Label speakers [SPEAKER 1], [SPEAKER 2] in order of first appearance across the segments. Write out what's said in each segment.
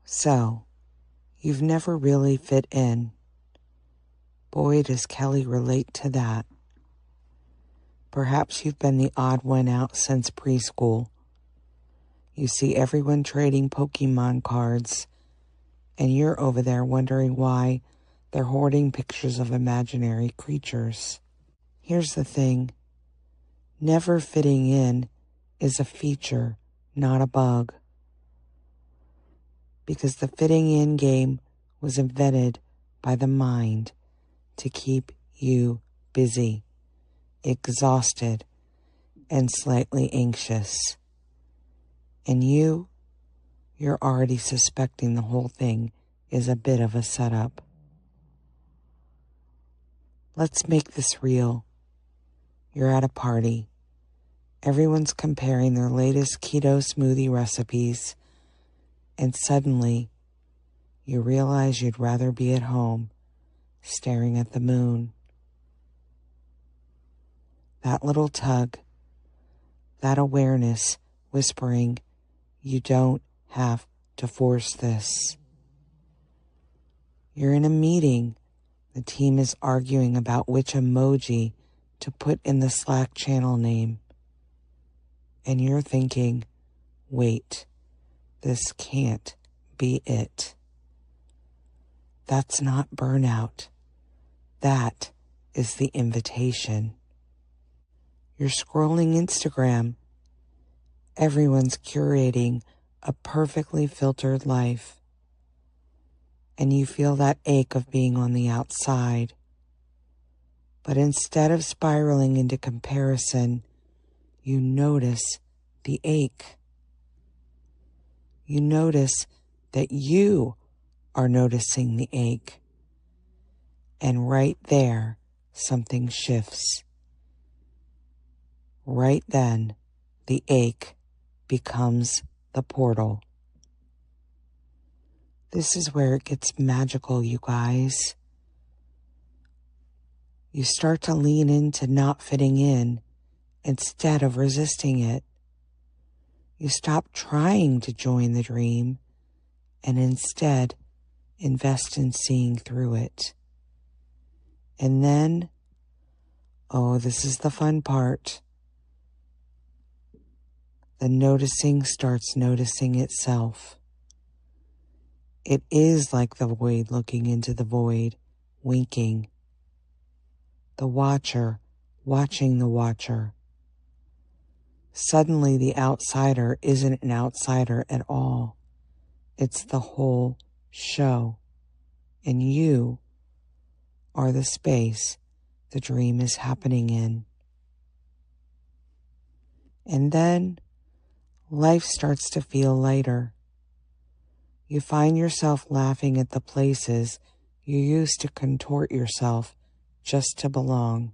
[SPEAKER 1] So, you've never really fit in. Boy, does Kelly relate to that. Perhaps you've been the odd one out since preschool. You see everyone trading Pokemon cards, and you're over there wondering why they're hoarding pictures of imaginary creatures. Here's the thing. Never fitting in is a feature, not a bug. Because the fitting in game was invented by the mind to keep you busy, exhausted, and slightly anxious. And you're already suspecting the whole thing is a bit of a setup. Let's make this real. You're at a party. Everyone's comparing their latest keto smoothie recipes, and suddenly you realize you'd rather be at home, staring at the moon. That little tug, that awareness whispering, you don't have to force this. You're in a meeting. The team is arguing about which emoji to put in the Slack channel name. And you're thinking, wait, this can't be it. That's not burnout. That is the invitation. You're scrolling Instagram. Everyone's curating a perfectly filtered life. And you feel that ache of being on the outside. But instead of spiraling into comparison, you notice the ache. You notice that you are noticing the ache. And right there, something shifts. Right then, the ache becomes the portal. This is where it gets magical, you guys. You start to lean into not fitting in instead of resisting it. You stop trying to join the dream and instead invest in seeing through it. And then, oh, this is the fun part. The noticing starts noticing itself. It is like the void looking into the void, winking. The watcher watching the watcher. Suddenly the outsider isn't an outsider at all. It's the whole show. And you are the space the dream is happening in. And then life starts to feel lighter. You find yourself laughing at the places you used to contort yourself just to belong.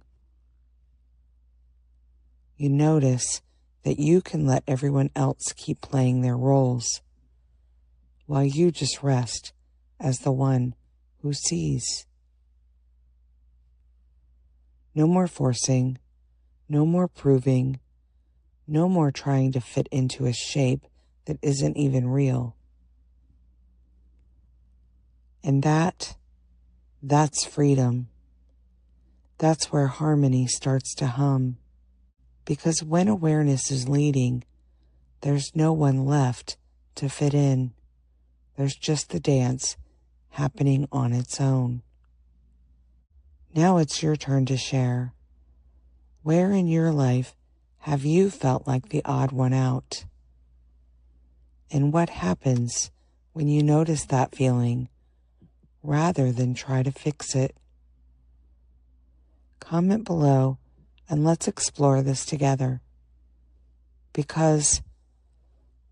[SPEAKER 1] You notice that you can let everyone else keep playing their roles, while you just rest as the one who sees. No more forcing, no more proving, no more trying to fit into a shape that isn't even real. And that's freedom. That's where harmony starts to hum. Because when awareness is leading, there's no one left to fit in. There's just the dance happening on its own. Now it's your turn to share. Where in your life have you felt like the odd one out? And what happens when you notice that feeling rather than try to fix it? Comment below and let's explore this together. Because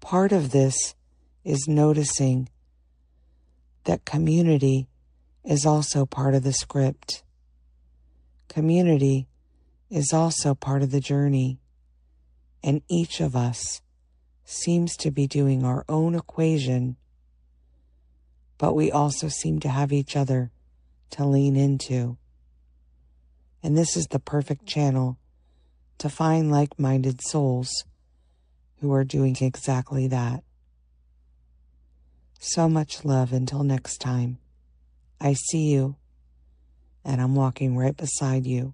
[SPEAKER 1] part of this is noticing that community is also part of the script. Community is also part of the journey, and each of us seems to be doing our own equation, but we also seem to have each other to lean into. And this is the perfect channel to find like-minded souls who are doing exactly that. So much love until next time. I see you, and I'm walking right beside you.